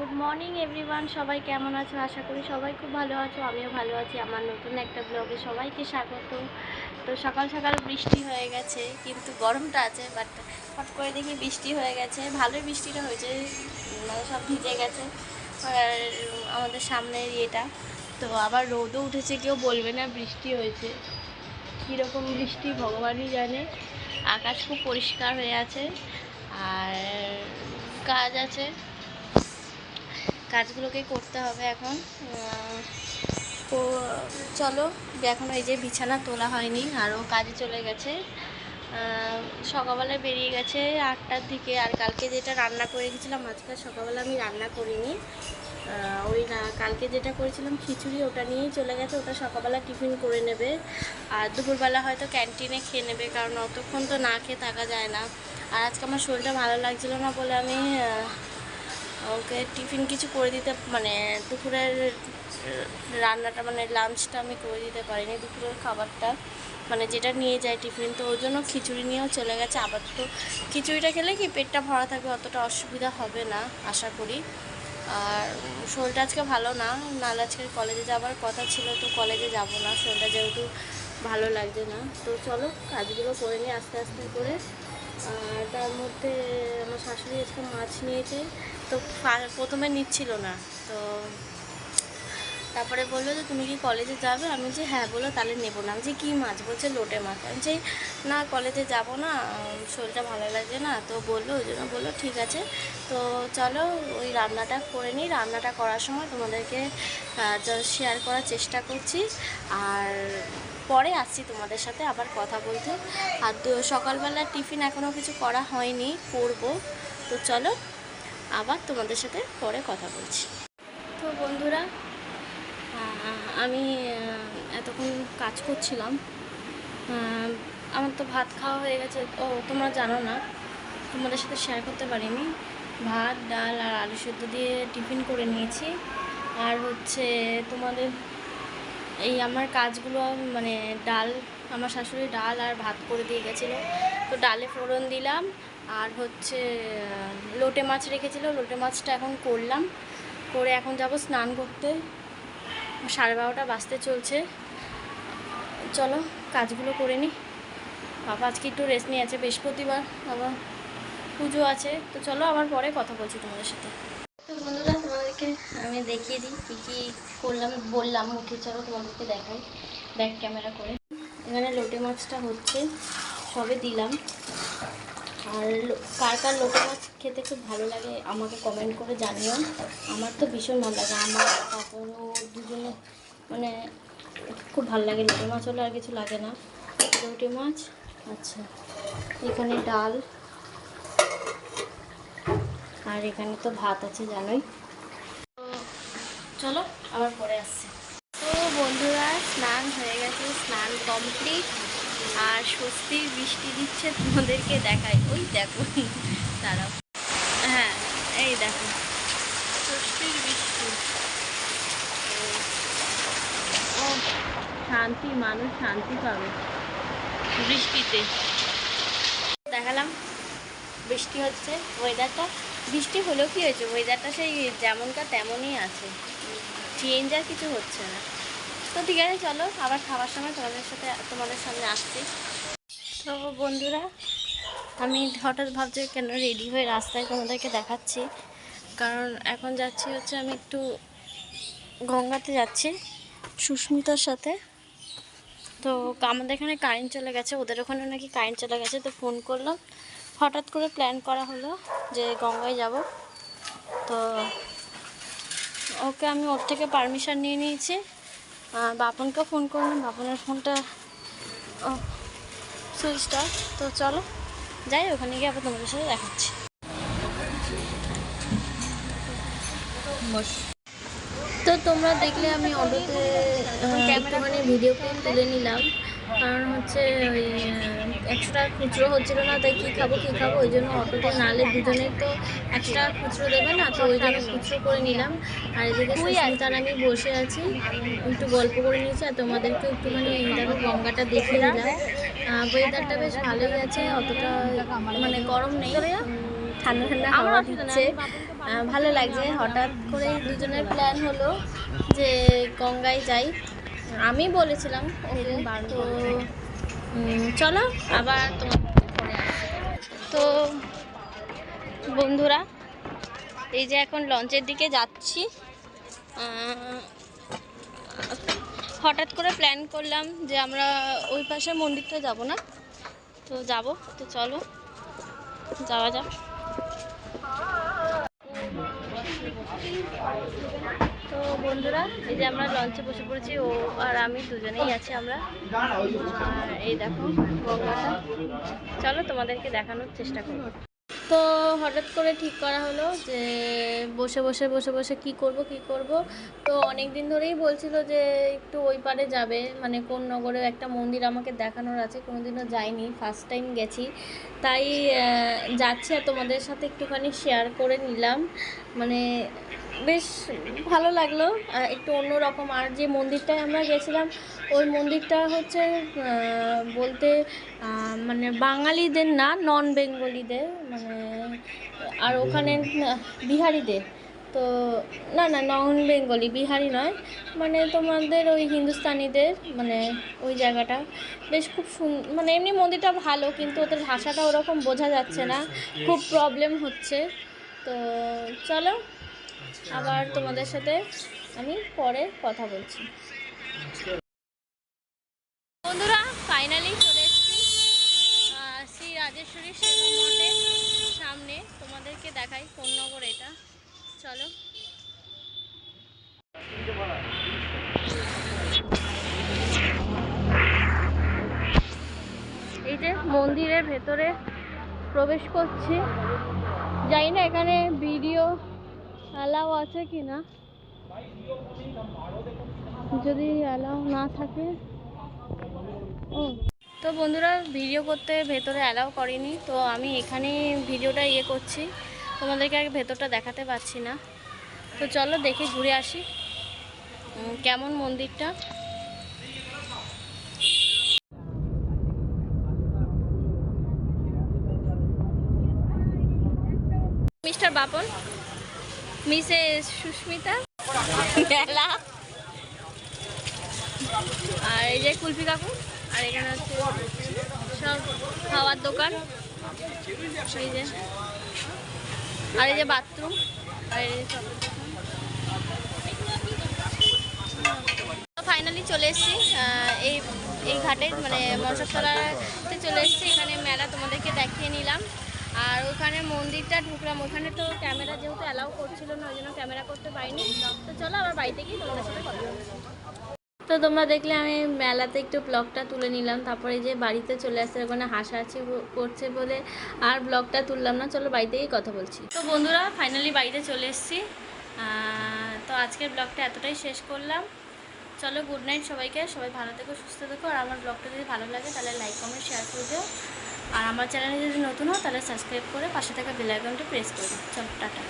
Good morning everyone, সবাই কেমন আছো? আশা করি সবাই খুব ভালো আছো। আমিও ভালো আছি। আমার নতুন একটা ব্লগে সবাইকে স্বাগত। তো সকাল সকাল বৃষ্টি হয়ে গেছে, কিন্তু গরমটা আছে। বাট হট করে দেখি বৃষ্টি হয়ে গেছে, ভালোই বৃষ্টিটা হয়েছে, মানে সব ভিজে গেছে। আর আমাদের সামনের ইয়েটা তো আবার রোদও উঠেছে, কেউ বলবে না বৃষ্টি হয়েছে। কীরকম বৃষ্টি ভগবানই জানে। আকাশ খুব পরিষ্কার হয়ে আছে, আর কাজ আছে, কাজগুলোকে করতে হবে এখন। তো চলো, এখন এই যে বিছানা তোলা হয়নি, আরও কাজে চলে গেছে। সকালবেলায় বেরিয়ে গেছে 8টার দিকে। আর কালকে যেটা রান্না করে গেছিলাম, আজকে সকালবেলা আমি রান্না করিনি। ওই না, কালকে যেটা করেছিলাম খিচুড়ি, ওটা নিয়েই চলে গেছে। ওটা সকালবেলা টিফিন করে নেবে, আর দুপুরবেলা হয়তো ক্যান্টিনে খেয়ে নেবে, কারণ অতক্ষণ তো না খেয়ে থাকা যায় না। আর আজকে আমার শরীরটা ভালো লাগছিল না বলে আমি ওকে টিফিন কিছু করে দিতে, মানে দুপুরের রান্নাটা, মানে লাঞ্চটা আমি করে দিতে পারিনি, দুপুরের খাবারটা, মানে যেটা নিয়ে যায় টিফিন। তো ওই জন্য খিচুড়ি নিয়েও চলে গেছে। আবার তো খিচুড়িটা খেলে কি পেটটা ভরা থাকবে, অতটা অসুবিধা হবে না আশা করি। আর শরীরটা আজকে ভালো না, নাহলে আজকে কলেজে যাওয়ার কথা ছিল, তো কলেজে যাব না, শরীরটা যেহেতু ভালো লাগছে না। তো চলো কাজগুলো করে নিই আস্তে আস্তে করে। আর তার মধ্যে আমার শাশুড়ি আজকে মাছ নিয়েছে, তো প্রথমে নিচ্ছিল না, তো তারপরে বললো যে তুমি কি কলেজে যাবে? আমি যে হ্যাঁ। বললো তাহলে নেবো না। আমি যে কী মাছ? বলছে লোটে মাছ। আমি যে না, কলেজে যাব না, শরীরটা ভালো লাগছে না। তো বললো, ওই জন্য বললো ঠিক আছে। তো চলো ওই রান্নাটা করে নিই। রান্নাটা করার সময় তোমাদেরকে শেয়ার করার চেষ্টা করছি, আর পরে আসছি তোমাদের সাথে আবার কথা বলতে। আর সকালবেলা টিফিন এখনও কিছু করা হয়নি, করব। তো চলো আবার তোমাদের সাথে পরে কথা বলছি। তো বন্ধুরা, আমি এতক্ষণ কাজ করছিলাম। আমার তো ভাত খাওয়া হয়ে গেছে। ও তোমরা জানো না, তোমাদের সাথে শেয়ার করতে পারিনি। ভাত, ডাল আর আলু সেদ্ধ দিয়ে টিফিন করে নিয়েছি। আর হচ্ছে তোমাদের এই আমার কাজগুলো, মানে ডাল, আমার শাশুড়ি ডাল আর ভাত করে দিয়ে গেছিলো, তো ডালে ফোড়ন দিলাম। আর হচ্ছে লোটে মাছ রেখেছিলো, লোটে মাছটা এখন করলাম, করে এখন যাব স্নান করতে। 12:30 বাজতে চলছে। চলো কাজগুলো করে নিই। বাবা আজকে একটু রেস্ট নিয়ে আছে, বৃহস্পতিবার, আবার পুজো আছে। তো চলো আবার পরে কথা বলছি তোমাদের সাথে। তো বন্ধুরা, তোমাদেরকে আমি দেখিয়ে দিই কী কী করলাম, বললাম মুখে। চলো তোমাদেরকে দেখাই ব্যাক ক্যামেরা করে। এখানে লোটে মাছটা হচ্ছে, সবে দিলাম। আর কার কার লোটে মাছ খেতে খুব ভালো লাগে আমাকে কমেন্ট করে জানিও। আমার তো ভীষণ ভালো লাগে, আমার তারপরও দুজনে, মানে খুব ভালো লাগে। লোটে মাছ হলে আর কিছু লাগে না। লোটে মাছ, আচ্ছা এখানে ডাল, আর এখানে তো ভাত আছে জানোই। তো চলো আবার পরে আসছি। তো বন্ধুরা, স্নান হয়ে গেছে, স্নান কমপ্লিট। আর স্বস্তির বৃষ্টি দিচ্ছে, তোমাদেরকে দেখাই। ওই দেখো, দাঁড়াও, হ্যাঁ এই দেখো স্বস্তির বৃষ্টি। ও শান্তি, মানুষ শান্তি পাবে বৃষ্টিতে। দেখালাম বৃষ্টি হচ্ছে, ওয়েদারটা, বৃষ্টি হলেও কি হয়েছে, ওয়েদারটা সেই যেমনকার তেমনই আছে, চেঞ্জ আর কিছু হচ্ছে না। তো ঠিক আছে, চলো আবার খাবার সময় তোমাদের সামনে আসছি। তো বন্ধুরা, আমি হঠাৎ ভাবছি কেন রেডি হয়ে রাস্তায় তোমাদেরকে দেখাচ্ছি, কারণ এখন যাচ্ছি হচ্ছে, আমি একটু গঙ্গাতে যাচ্ছি সুস্মিতার সাথে। তো আমাদের এখানে কারেন্ট চলে গেছে, ওদের ওখানে নাকি কারেন্ট চলে গেছে। তো ফোন করলাম, হঠাৎ করে প্ল্যান করা হলো যে গঙ্গায় যাব। তো ওকে আমি ওর থেকে পারমিশন নিয়ে নিয়েছি। বাপনকে ফোন করলাম, বাপনের ফোনটা সুইচটা। তো চলো যাই, ওখানে গিয়ে আবার তোমাদের সাথে দেখাচ্ছি। তো তোমরা দেখলে আমি অটোতে একটুখানি ভিডিও ক্লিপ তুলে নিলাম, কারণ হচ্ছে ওই 100 টাকা খুচরো হচ্ছিলো না, তাই কী খাবো ওই জন্য অটোতে, নাহলে দুজনের তো 100 টাকা খুচরো দেবে না, তো ওই জন্য খুচরো করে নিলাম। আর এদিকে সুস্মিতার আমি বসে আছি, একটু গল্প করে নিয়েছি, আর তোমাদেরকে একটুখানি দেখো গঙ্গাটা দেখিয়ে দিলাম। ওয়েদারটা বেশ ভালোই আছে, অতটা মানে গরম নেই, ঠান্ডা ঠান্ডা হাওয়া দিচ্ছে, ভালো লাগছে। হঠাৎ করে দুজনের প্ল্যান হলো যে গঙ্গায় যাই। আমি বলেছিলাম ওকে, তো চলো আবার তোমার পরে আসছি। তো বন্ধুরা, এই যে এখন লঞ্চের দিকে যাচ্ছি। হঠাৎ করে প্ল্যান করলাম যে আমরা ওই পাশের মন্দিরটা যাব না, তো যাব। তো চলো যাওয়া যাক। তো বন্ধুরা, এই যে আমরা লঞ্চে বসে পড়েছি, ও আর আমি দুজনেই আছি আমরা। এই দেখো গঙ্গাটা, চলো তোমাদেরকে দেখানোর চেষ্টা করব। তো হঠাৎ করে ঠিক করা হলো যে বসে কি করব। তো অনেক দিন ধরেই বলছিল যে একটু ওই পারে যাবে, মানে কোন নগরের একটা মন্দির আমাকে দেখানোর আছে, কোনোদিনও যাইনি, ফার্স্ট টাইম গেছি। তাই যাচ্ছি, আর তোমাদের সাথে একটুখানি শেয়ার করে নিলাম। মানে বেশ ভালো লাগলো, একটু অন্যরকম। আর যে মন্দিরটায় আমরা গেছিলাম, ওই মন্দিরটা হচ্ছে বলতে মানে বাঙালিদের না, নন বেঙ্গলিদের, মানে আর ওখানে বিহারিদের। তো না না, নন বেঙ্গলি, বিহারি নয়, মানে তোমাদের ওই হিন্দুস্তানিদের, মানে ওই জায়গাটা বেশ খুব মানে এমনি মন্দিরটা ভালো, কিন্তু ওদের ভাষাটা ওরকম বোঝা যাচ্ছে না, খুব প্রবলেম হচ্ছে। তো চলো আবার তোমাদের সাথে আমি পরে কথা বলছি। বন্ধুরা, ফাইনালি চলে এসেছি শ্রী রাজেশ্বরী সেবা মঠের সামনে। তোমাদেরকে দেখাই কোন নগর এটা, চলো। এই যে মন্দিরের ভেতরে প্রবেশ করছি, জানি না এখানে ভিডিও অ্যালাউ আছে কি না, যদি অ্যালাউ না থাকে। ও, তো বন্ধুরা, ভিডিও করতে ভেতরে অ্যালাউ করেনি, তো আমি এখানে ভিডিওটা করছি, তোমাদেরকে আগে ভেতরটা দেখাতে পারছি না। তো চলো দেখে ঘুরে আসি কেমন মন্দিরটা। মিস্টার বাপন, মিসেস সুস্মিতা, আর এই যে কুলফি কাকু, আর এখানে হচ্ছে সব খাওয়ার দোকান, এই যে, আর এই যে বাথরুম, আর এই যে সব। ফাইনালি চলে এসেছি এই এই ঘাটে, মানে মনসাতলাতে চলে এসেছি। এখানে মেলা তোমাদেরকে দেখিয়ে নিলাম, আর ওখানে মন্দিরটা ঢুকলাম। ওখানে তো ক্যামেরা যেহেতু অ্যালাউ করছিল না, ওই জন্য ক্যামেরা করতে পারিনি। তো চলো আবার বাড়িতে গিয়ে তোমাদের সাথে কথা বলবো। তো তোমরা দেখলে আমি মেলাতে একটু ব্লগটা তুলে নিলাম, তারপরে যে বাড়িতে চলে আসছে, ওখানে হাসাহাসি করছে বলে আর ব্লগটা তুললাম না। চলো বাড়িতে গিয়ে কথা বলছি। তো বন্ধুরা, ফাইনালি বাড়িতে চলে এসেছি। তো আজকের ব্লগটা এতটাই শেষ করলাম। চলো, গুড নাইট সবাইকে, সবাই ভালো থেকো, সুস্থ থেকো। আর আমার ব্লগটা যদি ভালো লাগে তাহলে লাইক কমেন্ট শেয়ার করে দিও, আর আমার চ্যানেলে যদি নতুন হও তাহলে সাবস্ক্রাইব করে পাশে থাকা বেল আইকনটা প্রেস করে দিও। চলো টাটা।